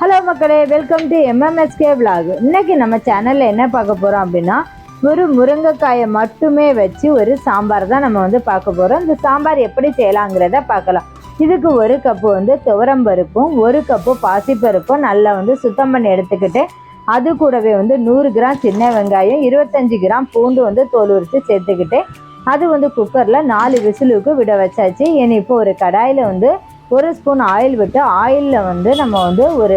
Hello மக்களே, welcome to MMSK vlog. இன்னைக்கு நம்ம சேனலில் என்ன பார்க்க போகிறோம் அப்படின்னா, ஒரு முருங்கைக்காயை மட்டுமே வச்சு ஒரு சாம்பார் தான் நம்ம பார்க்க போகிறோம். இந்த சாம்பார் எப்படி செய்யலாங்கிறத பார்க்கலாம். இதுக்கு ஒரு கப்பு துவரம்பருப்பும் ஒரு கப்பு பாசிப்பருப்பும் நல்லா சுத்தம் பண்ணி எடுத்துக்கிட்டு, அது கூடவே 100 கிராம் சின்ன வெங்காயம், 25 கிராம் பூண்டு தோல் உரித்து சேர்த்துக்கிட்டு, அது குக்கரில் 4 விசிலுக்கு விட வச்சாச்சு. ஏன்னா இப்போ ஒரு கடாயில் ஒரு ஸ்பூன் ஆயில் விட்டு, ஆயிலில் நம்ம ஒரு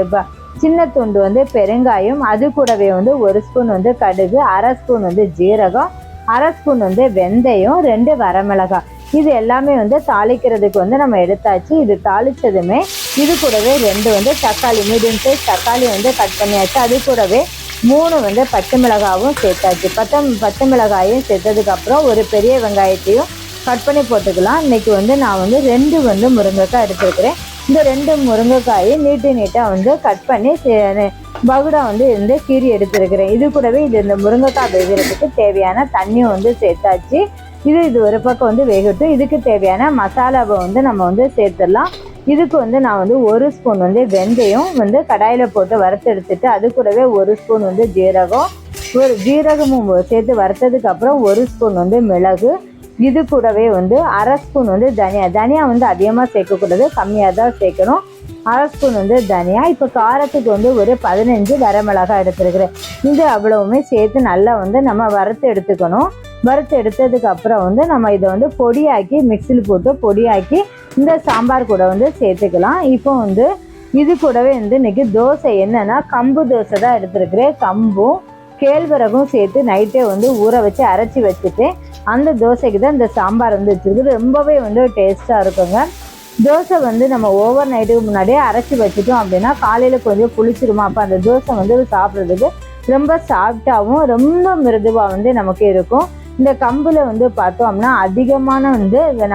சின்ன துண்டு பெருங்காயம், அது கூடவே ஒரு ஸ்பூன் கடுகு, அரை ஸ்பூன் ஜீரகம், அரை ஸ்பூன் வெந்தயம், 2 வரமிளகாய், இது எல்லாமே தாளிக்கிறதுக்கு நம்ம எடுத்தாச்சு. இது தாளித்ததுமே இது கூடவே 2 தக்காளி, மீடியம் சைஸ் தக்காளி கட் பண்ணியாச்சு. அது கூடவே 3 பச்சை மிளகாவும் சேர்த்தாச்சு. பச்சை மிளகாயும் சேர்த்ததுக்கப்புறம் ஒரு பெரிய வெங்காயத்தையும் கட் பண்ணி போட்டுக்கலாம். இன்றைக்கி நான் 2 முருங்கைக்காய் எடுத்துருக்கிறேன். இந்த 2 முருங்கைக்காயை நீட்டாக கட் பண்ணி பகுடா கீரி எடுத்துருக்கிறேன். இது கூடவே இந்த முருங்கைக்காய் வேகிறதுக்கு தேவையான தண்ணியும் சேர்த்தாச்சு. இது ஒரு பக்கம் வேகட்டும். இதுக்கு தேவையான மசாலாவை நம்ம சேர்த்துடலாம். இதுக்கு நான் 1 ஸ்பூன் வெந்தயம் கடாயில் போட்டு வறுத்து எடுத்துட்டு, அது கூடவே 1 ஸ்பூன் ஜீரகமும் சேர்த்து வறுத்ததுக்கப்புறம் 1 ஸ்பூன் மிளகு, இது கூடவே அரை ஸ்பூன் தனியா அதிகமாக சேர்க்கக்கூடாது, கம்மியாக தான் சேர்க்கணும். அரை ஸ்பூன் தனியா. இப்போ காரத்துக்கு ஒரு 15 வரமிளகாய் எடுத்துருக்குறேன். இது அவ்வளவுமே சேர்த்து நல்லா நம்ம வறுத்து எடுத்துக்கணும். வறுத்து எடுத்ததுக்கப்புறம் நம்ம இதை பொடியாக்கி மிக்சியில் போட்டு பொடியாக்கி இந்த சாம்பார் கூட சேர்த்துக்கலாம். இப்போ இது கூடவே இன்றைக்கி தோசை என்னென்னா கம்பு தோசை தான் எடுத்துருக்குறேன். கம்பும் கேழ்வரகும் சேர்த்து நைட்டே ஊற வச்சு அரைச்சி வச்சுட்டு அந்த தோசைக்கு தான் இந்த சாம்பார் வச்சுருக்கு. ரொம்பவே டேஸ்ட்டாக இருக்குங்க. தோசை நம்ம ஓவர் நைட்டுக்கு முன்னாடியே அரைச்சி வச்சுட்டோம் அப்படின்னா காலையில் கொஞ்சம் புளிச்சிருமா. அப்போ அந்த தோசை சாப்பிட்றதுக்கு ரொம்ப சாஃப்டாகவும் ரொம்ப மிருதுவாக நமக்கு இருக்கும். இந்த கம்பில் பார்த்தோம்னா அதிகமான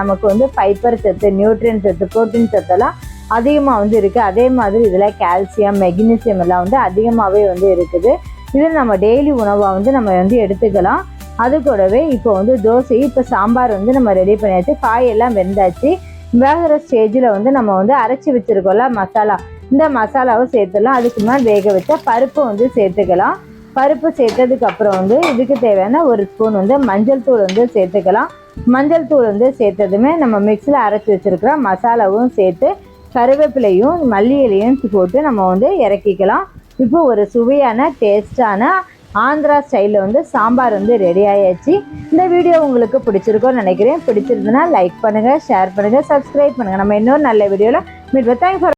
நமக்கு ஃபைபர் சத்து, நியூட்ரியன் சத்து, ப்ரோட்டீன் சத்தெல்லாம் அதிகமாக இருக்குது. அதே மாதிரி இதில் கால்சியம், மெக்னீசியம் எல்லாம் அதிகமாகவே இருக்குது. இது நம்ம டெய்லி உணவாக நம்ம எடுத்துக்கலாம். அது கூடவே இப்போ தோசை, இப்போ சாம்பார் நம்ம ரெடி பண்ணியாச்சு. காயெல்லாம் வெந்தாச்சு. வேகிற ஸ்டேஜில் நம்ம அரைச்சி வச்சுருக்கோம்ல மசாலா, இந்த மசாலாவை சேர்த்துடலாம். அதுக்கு முன்னாடி வேக வச்ச பருப்பு சேர்த்துக்கலாம். பருப்பு சேர்த்ததுக்கப்புறம் இதுக்கு தேவையான 1 ஸ்பூன் மஞ்சள் தூள் சேர்த்துக்கலாம். மஞ்சள் தூள் சேர்த்ததுமே நம்ம மிக்ஸியில் அரைச்சி வச்சுருக்கிற மசாலாவும் சேர்த்து கருவேப்பிலையும் மல்லி இலையும் போட்டு நம்ம இறக்கிக்கலாம். இப்போ ஒரு சுவையான டேஸ்டான ஆந்திரா ஸ்டைலில் சாம்பார் ரெடி ஆயாச்சு. இந்த வீடியோ உங்களுக்கு பிடிச்சிருக்கோன்னு நினைக்கிறேன். பிடிச்சிருந்ததுன்னா லைக் பண்ணுங்கள், ஷேர் பண்ணுங்கள், சப்ஸ்கிரைப் பண்ணுங்கள். நம்ம இன்னொரு நல்ல வீடியோவில் மீட். Thanks for